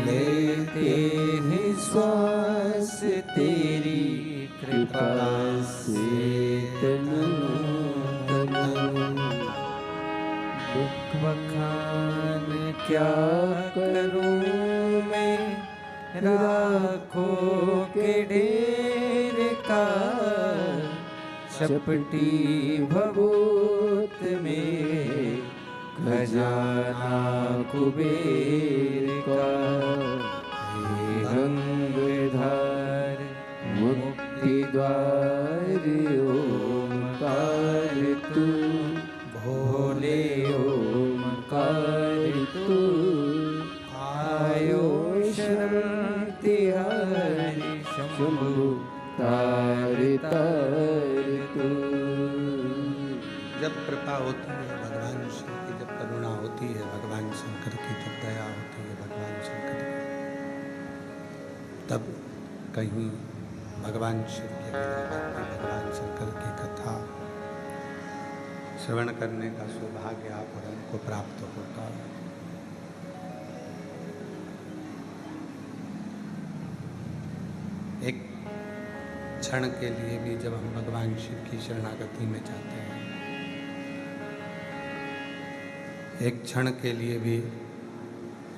लेते हैं श्वास तेरी कृपा से तनु दुख बखान क्या करूं मैं राखों के ढेर का चपटी भभूत में खजाना कुबेर का हे गंगाधर मुक्ति द्वार ओमकार तू भोले ओमकार तू आयो शरण तिहारी शंभु तार तार तू। जब कृपा होती है भगवान शिव की, जब करुणा होती है भगवान शंकर की, जब दया होती है भगवान शंकर की, तब कहीं भगवान शिव की भगवान शंकर की कथा श्रवण करने का सौभाग्य आप और हमको प्राप्त होता है। एक क्षण के लिए भी जब हम भगवान शिव की शरणागति में जाते हैं, एक क्षण के लिए भी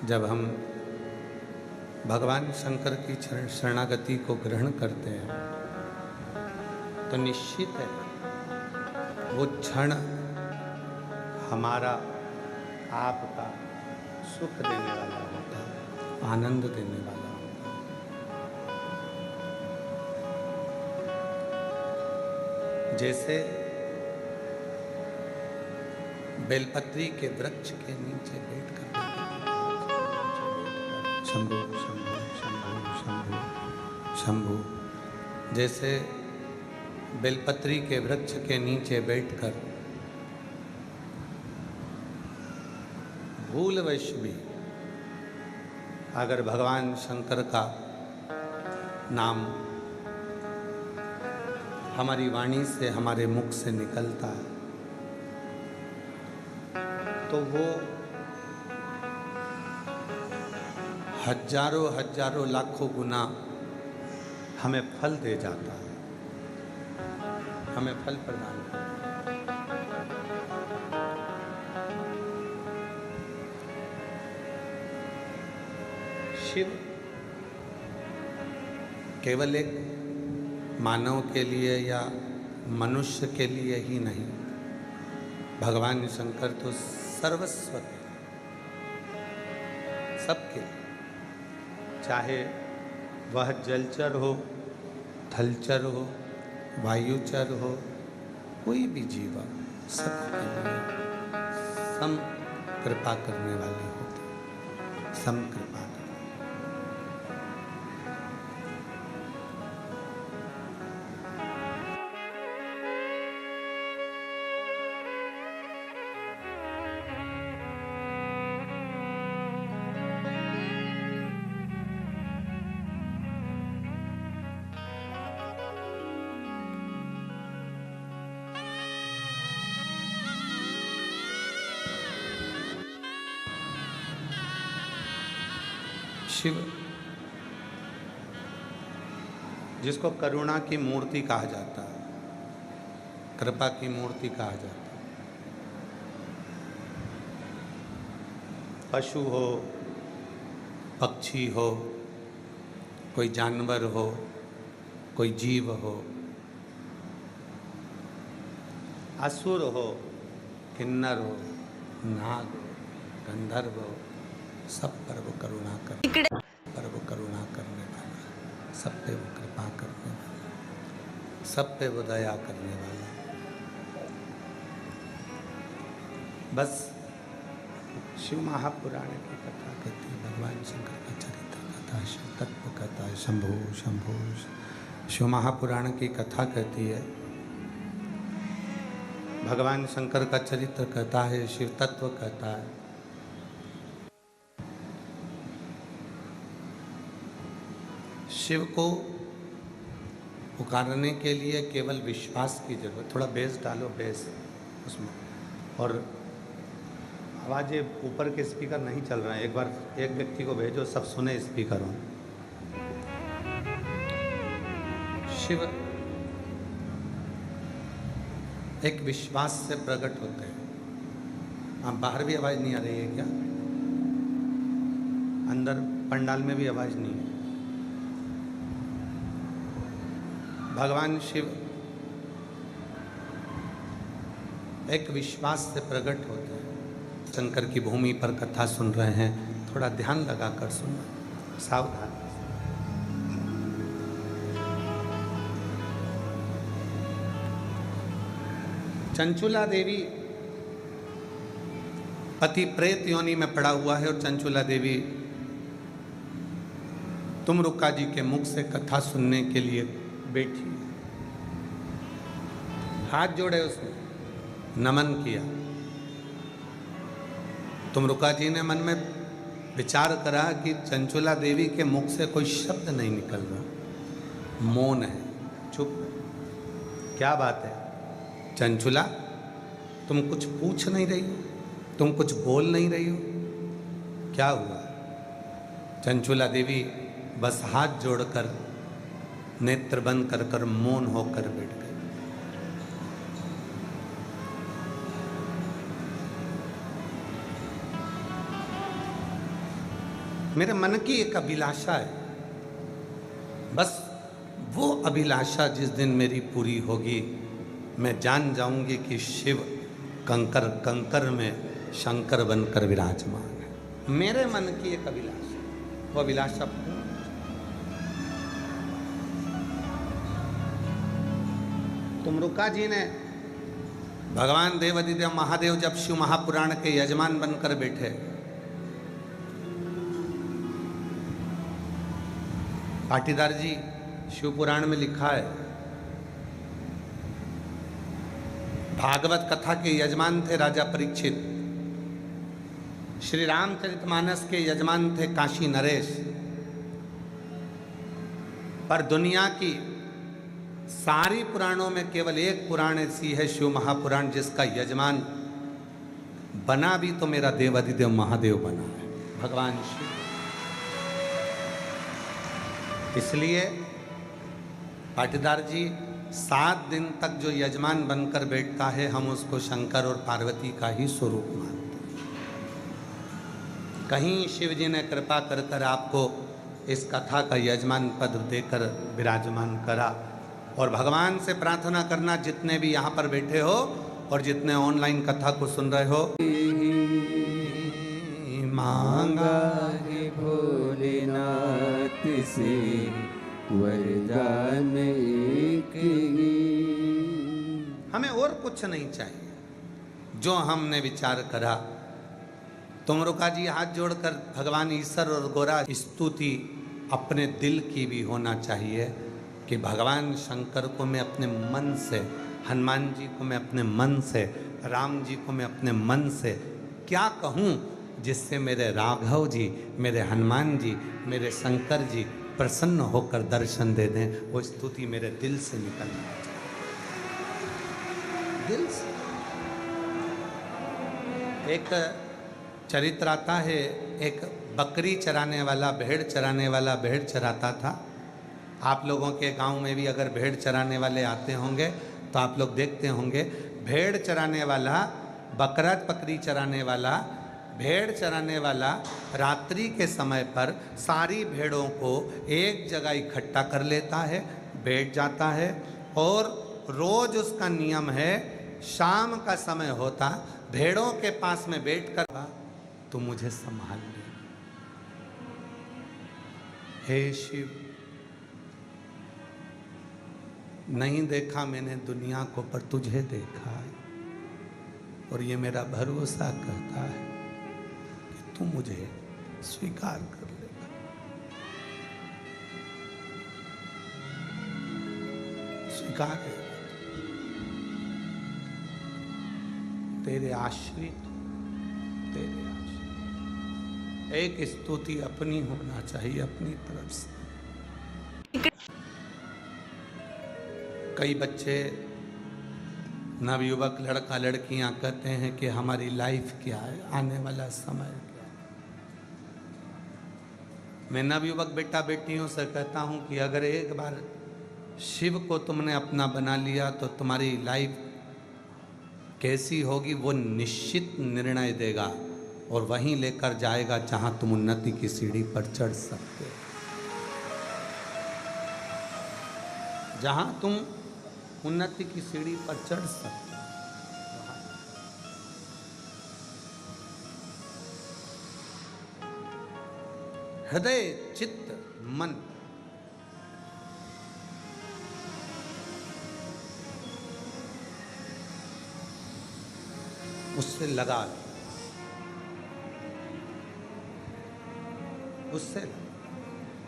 जब हम भगवान शंकर की शरणागति को ग्रहण करते हैं, तो निश्चित है वो क्षण हमारा आपका सुख देने वाला होता है, आनंद देने वाला होता है। जैसे बेलपत्री के वृक्ष के नीचे बैठकर शंभु शंभु शंभु शंभु शंभु, जैसे बेलपत्री के वृक्ष के नीचे बैठकर भूलवश भी अगर भगवान शंकर का नाम हमारी वाणी से, हमारे मुख से निकलता है, तो वो हजारों हजारों लाखों गुना हमें फल दे जाता है, हमें फल प्रदान करता है। शिव केवल एक मानव के लिए या मनुष्य के लिए ही नहीं, भगवान शंकर तो सर्वस्व के, सबके, चाहे वह जलचर हो, थलचर हो, वायुचर हो, कोई भी जीव, सबके लिए सम कृपा करने वाले होते, सम कृपा करने। शिव जिसको करुणा की मूर्ति कहा जाता है, कृपा की मूर्ति कहा जाता है, पशु हो, पक्षी हो, कोई जानवर हो, कोई जीव हो, असुर हो, किन्नर हो, नाग हो, गंधर्व हो, सब पर वो करुणा करने वाला, सब पे वो कृपा करने वाला, सब पे वो दया करने वाला। बस शिव महापुराण की कथा कहती है, भगवान शंकर का चरित्र कथा, शिव तत्व कथा, शंभु शंभु। शिव महापुराण की कथा कहती है, भगवान शंकर का चरित्र कहता है, शिव तत्व कहता है। शिव को पुकारने के लिए केवल विश्वास की जरूरत, थोड़ा बेस डालो, बेस उसमें, और आवाज़ें ऊपर के स्पीकर नहीं चल रहे हैं, एक बार एक व्यक्ति को भेजो, सब सुने स्पीकर हो। शिव एक विश्वास से प्रकट होते हैं। आप बाहर भी आवाज़ नहीं आ रही है क्या? अंदर पंडाल में भी आवाज़ नहीं है। भगवान शिव एक विश्वास से प्रकट होते हैं। शंकर की भूमि पर कथा सुन रहे हैं, थोड़ा ध्यान लगाकर सुनना, सावधान। चंचुला देवी पति प्रेत योनि में पड़ा हुआ है और चंचुला देवी तुमरुका जी के मुख से कथा सुनने के लिए बैठी, हाथ जोड़े, उसने नमन किया। तुमरुका जी ने मन में विचार करा कि चंचुला देवी के मुख से कोई शब्द नहीं निकल रहा, मौन है, चुप। क्या बात है चंचुला, तुम कुछ पूछ नहीं रही हो, तुम कुछ बोल नहीं रही हो, क्या हुआ? चंचुला देवी बस हाथ जोड़कर नेत्र बंद कर कर मौन होकर बैठ गई। मेरे मन की एक अभिलाषा है, बस वो अभिलाषा जिस दिन मेरी पूरी होगी, मैं जान जाऊंगी कि शिव कंकर कंकर में शंकर बनकर विराजमान है। मेरे मन की एक अभिलाषा, वो अभिलाषा पूर्ण। तुमरुका जी ने, भगवान देवाधिदेव महादेव जब शिव महापुराण के यजमान बनकर बैठे, पाटीदार जी शिव पुराण में लिखा है, भागवत कथा के यजमान थे राजा परीक्षित, श्री रामचरितमानस के यजमान थे काशी नरेश, पर दुनिया की सारी पुराणों में केवल एक पुराण ऐसी है, शिव महापुराण, जिसका यजमान बना भी तो मेरा देवाधिदेव महादेव बना है, भगवान शिव। इसलिए पाटीदार जी 7 दिन तक जो यजमान बनकर बैठता है, हम उसको शंकर और पार्वती का ही स्वरूप मानते हैं। कहीं शिव जी ने कृपा कर कर आपको इस कथा का यजमान पद देकर विराजमान करा। और भगवान से प्रार्थना करना, जितने भी यहाँ पर बैठे हो और जितने ऑनलाइन कथा को सुन रहे हो, मांगा है भोलेनाथ से वरदान एक ही। हमें और कुछ नहीं चाहिए। जो हमने विचार करा, तुमरुका जी हाथ जोड़कर भगवान ईश्वर और गोरा स्तुति अपने दिल की भी होना चाहिए कि भगवान शंकर को मैं अपने मन से, हनुमान जी को मैं अपने मन से, राम जी को मैं अपने मन से क्या कहूँ जिससे मेरे राघव जी, मेरे हनुमान जी, मेरे शंकर जी प्रसन्न होकर दर्शन दे दें। वो स्तुति मेरे दिल से निकलना चाहिए, दिल से। एक चरित्र आता है, एक बकरी चराने वाला, भेड़ चराने वाला भेड़ चराता था। आप लोगों के गांव में भी अगर भेड़ चराने वाले आते होंगे तो आप लोग देखते होंगे, भेड़ चराने वाला, बकरा बकरी चराने वाला, भेड़ चराने वाला रात्रि के समय पर सारी भेड़ों को एक जगह इकट्ठा कर लेता है, बैठ जाता है, और रोज उसका नियम है, शाम का समय होता, भेड़ों के पास में बैठकर, तो मुझे संभाल ले हे शिव, नहीं देखा मैंने दुनिया को पर तुझे देखा है, और ये मेरा भरोसा कहता है कि तू मुझे स्वीकार कर लेगा। स्वीकार है, तेरे आश्रित, तेरे आश्रित। एक स्तुति अपनी होना चाहिए, अपनी तरफ से। कई बच्चे नवयुवक लड़का लड़कियां कहते हैं कि हमारी लाइफ क्या है, आने वाला समय क्या है। मैं नवयुवक बेटा बेटियों से कहता हूं कि अगर एक बार शिव को तुमने अपना बना लिया तो तुम्हारी लाइफ कैसी होगी वो निश्चित निर्णय देगा और वहीं लेकर जाएगा जहां तुम उन्नति की सीढ़ी पर चढ़ सकते हो। जहां तुम उन्नति की सीढ़ी पर चढ़ सकते हो। हृदय चित्त मन उससे लगा लो, उससे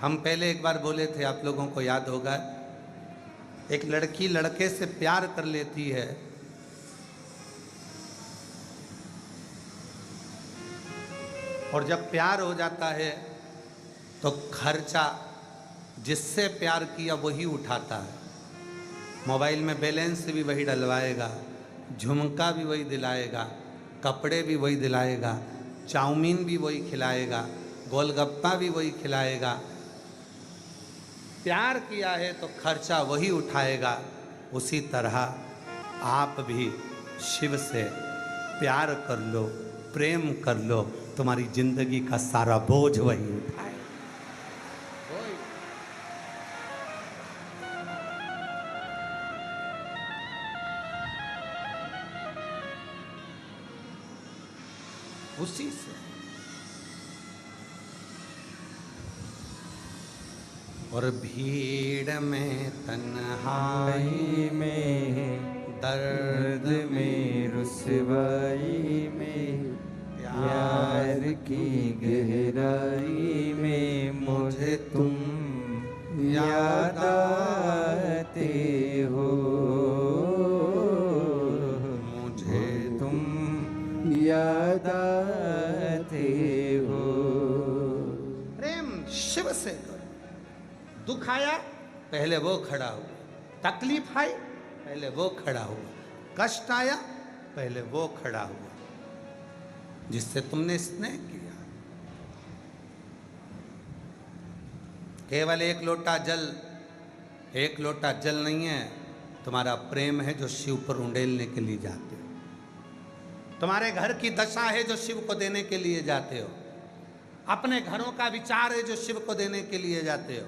हम पहले एक बार बोले थे, आप लोगों को याद होगा, एक लड़की लड़के से प्यार कर लेती है और जब प्यार हो जाता है तो खर्चा जिससे प्यार किया वही उठाता है। मोबाइल में बैलेंस भी वही डलवाएगा, झुमका भी वही दिलाएगा, कपड़े भी वही दिलाएगा, चाउमीन भी वही खिलाएगा, गोलगप्पा भी वही खिलाएगा। प्यार किया है तो खर्चा वही उठाएगा। उसी तरह आप भी शिव से प्यार कर लो, प्रेम कर लो, तुम्हारी जिंदगी का सारा बोझ वही उठाए। उसी से और भीड़ में तन्हाई में दर्द में रुसवाई में प्यार की गहराई में मुझे तुम याद आते हो, मुझे तुम याद आते हो। प्रेम शिव से करो। दुख आया पहले वो खड़ा हुआ, तकलीफ आई पहले वो खड़ा हुआ, कष्ट आया पहले वो खड़ा हुआ जिससे तुमने स्नेह किया। केवल एक लोटा जल नहीं है, तुम्हारा प्रेम है जो शिव पर उंडेलने के लिए जाते हो। तुम्हारे घर की दशा है जो शिव को देने के लिए जाते हो। अपने घरों का विचार है जो शिव को देने के लिए जाते हो।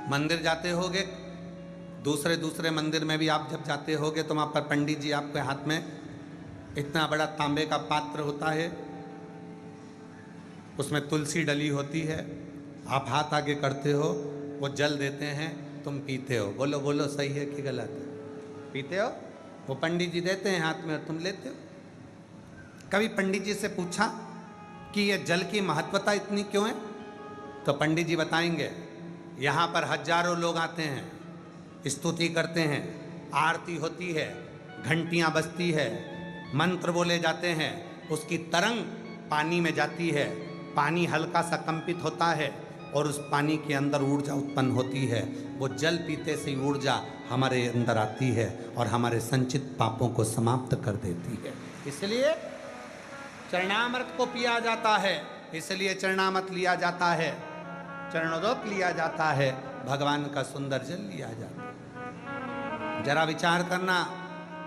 मंदिर जाते होगे, दूसरे मंदिर में भी आप जब जाते होगे तो वहाँ पर पंडित जी आपके हाथ में इतना बड़ा तांबे का पात्र होता है, उसमें तुलसी डली होती है। आप हाथ आगे करते हो, वो जल देते हैं, तुम पीते हो। बोलो बोलो, सही है कि गलत है? पीते हो, वो पंडित जी देते हैं हाथ में और तुम लेते हो। कभी पंडित जी से पूछा कि ये जल की महत्वता इतनी क्यों है? तो पंडित जी बताएंगे, यहाँ पर हजारों लोग आते हैं, स्तुति करते हैं, आरती होती है, घंटियाँ बजती है, मंत्र बोले जाते हैं, उसकी तरंग पानी में जाती है, पानी हल्का सा कंपित होता है और उस पानी के अंदर ऊर्जा उत्पन्न होती है। वो जल पीते से ऊर्जा हमारे अंदर आती है और हमारे संचित पापों को समाप्त कर देती है। इसलिए चरणामृत को पिया जाता है, इसलिए चरणामृत लिया जाता है, चरणोदक लिया जाता है, भगवान का सुंदर जल लिया जाता है। जरा विचार करना,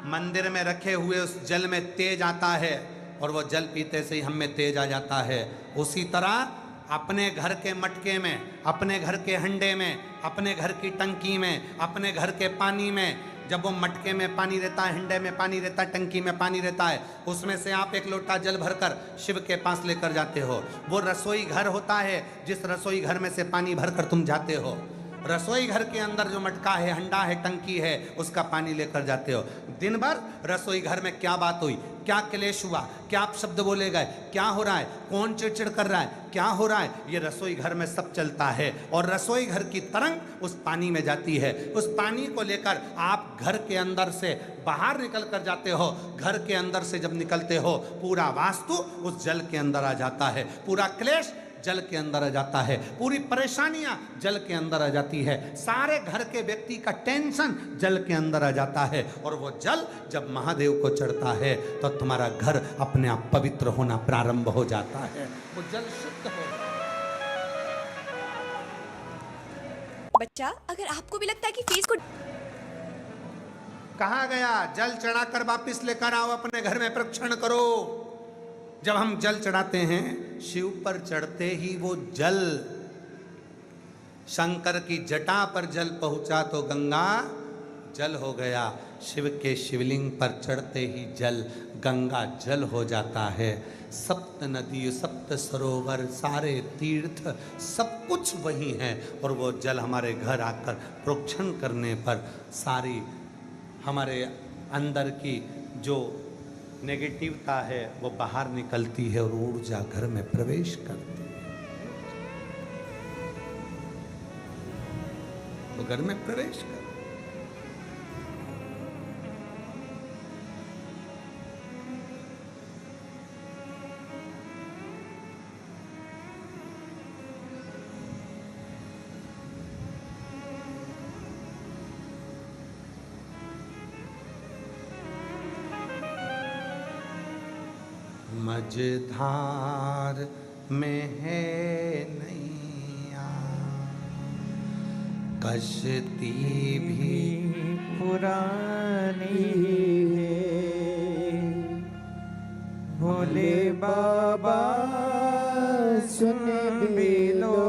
मंदिर में रखे हुए उस जल में तेज आता है और वो जल पीते से ही हम में तेज आ जाता है। उसी तरह अपने घर के मटके में, अपने घर के हंडे में, अपने घर की टंकी में, अपने घर के पानी में, जब वो मटके में पानी रहता है, हंडे में पानी रहता है, टंकी में पानी रहता है, उसमें से आप एक लोटा जल भरकर शिव के पास लेकर जाते हो। वो रसोई घर होता है, जिस रसोई घर में से पानी भरकर तुम जाते हो। रसोई घर के अंदर जो मटका है, हंडा है, टंकी है, उसका पानी लेकर जाते हो। दिन भर रसोई घर में क्या बात हुई, क्या क्लेश हुआ, क्या आप शब्द बोले गए, क्या हो रहा है, कौन चिड़चिड़ कर रहा है, क्या हो रहा है, ये रसोई घर में सब चलता है। और रसोई घर की तरंग उस पानी में जाती है। उस पानी को लेकर आप घर के अंदर से बाहर निकल कर जाते हो। घर के अंदर से जब निकलते हो, पूरा वास्तु उस जल के अंदर आ जाता है, पूरा क्लेश जल के अंदर आ जाता है, पूरी परेशानियां जल के अंदर आ जाती है, सारे घर के व्यक्ति का टेंशन जल के अंदर आ जाता है। और वो जल जब महादेव को चढ़ता है तो तुम्हारा घर अपने आप पवित्र होना प्रारंभ हो जाता है, वो जल शुद्ध हो। बच्चा, अगर आपको भी लगता है कि फीस को कहा गया जल चढ़ाकर वापिस लेकर आओ, अपने घर में प्रक्षण करो। जब हम जल चढ़ाते हैं, शिव पर चढ़ते ही वो जल शंकर की जटा पर जल पहुंचा तो गंगा जल हो गया। शिव के शिवलिंग पर चढ़ते ही जल गंगा जल हो जाता है। सप्त नदी, सप्त सरोवर, सारे तीर्थ सब कुछ वही है। और वो जल हमारे घर आकर प्रोक्षण करने पर सारी हमारे अंदर की जो नेगेटिवता है वो बाहर निकलती है और ऊर्जा घर में प्रवेश करती है, वो घर में प्रवेश कर। मझधार में है नैया, कश्ती भी पुरानी है। भोले बाबा सुन भी लो,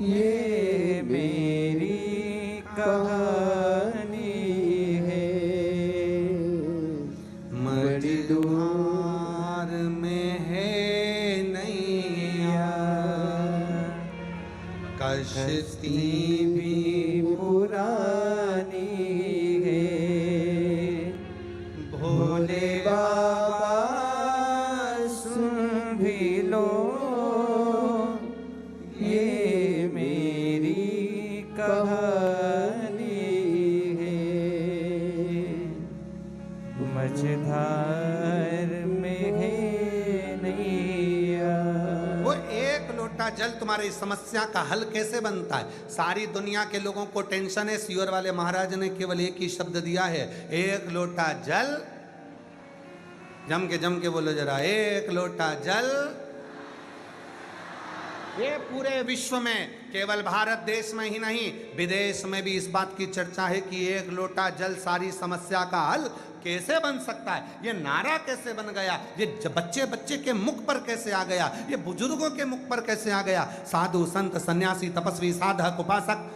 ये मेरी कहानी है। मझधार में है नैया, कश्ती भी पुरानी है। भोले बाबा सुन भी लो, ये मेरी कहानी है। मझधार में है नैया। वो एक लोटा जल तुम्हारी समस्या का हल कैसे बनता है? सारी दुनिया के लोगों को टेंशन है, सीवर वाले महाराज ने केवल एक ही शब्द दिया है, एक लोटा जल। जम के बोलो जरा, एक लोटा जल। ये पूरे विश्व में, केवल भारत देश में ही नहीं, विदेश में भी इस बात की चर्चा है कि एक लोटा जल सारी समस्या का हल कैसे बन सकता है। ये नारा कैसे बन गया, ये बच्चे के मुख पर कैसे आ गया, ये बुजुर्गों के मुख पर कैसे आ गया। साधु संत सन्यासी तपस्वी साधक उपासक,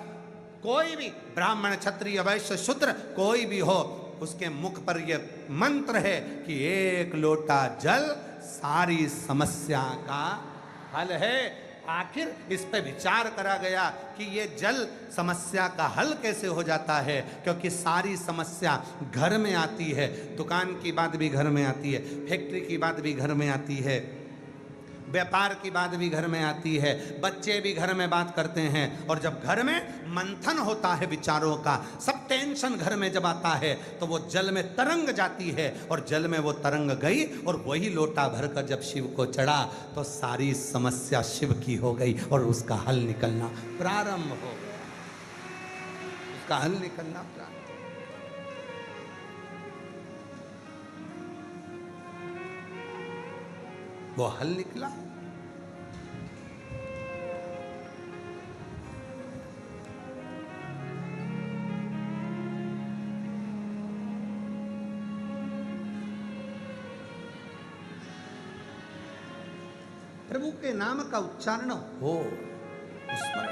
कोई भी ब्राह्मण क्षत्रिय वैश्य शूद्र कोई भी हो, उसके मुख पर ये मंत्र है कि एक लोटा जल सारी समस्या का हल है। आखिर इस पे विचार करा गया कि ये जल समस्या का हल कैसे हो जाता है, क्योंकि सारी समस्या घर में आती है। दुकान की बात भी घर में आती है, फैक्ट्री की बात भी घर में आती है, व्यापार की बात भी घर में आती है, बच्चे भी घर में बात करते हैं। और जब घर में मंथन होता है विचारों का, सब टेंशन घर में जब आता है तो वो जल में तरंग जाती है। और जल में वो तरंग गई और वही लोटा भरकर जब शिव को चढ़ा तो सारी समस्या शिव की हो गई और उसका हल निकलना प्रारंभ हो गया, उसका हल निकलना प्रारंभ। वो हल निकला। प्रभु के नाम का उच्चारण हो उसमें।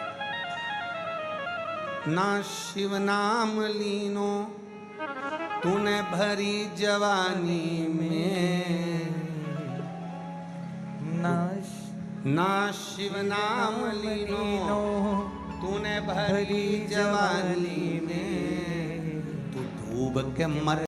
ना शिव नाम लीनो तूने भरी जवानी में, ना शिव नाम लीनो तूने भरी जवानी में। तू डूब के मर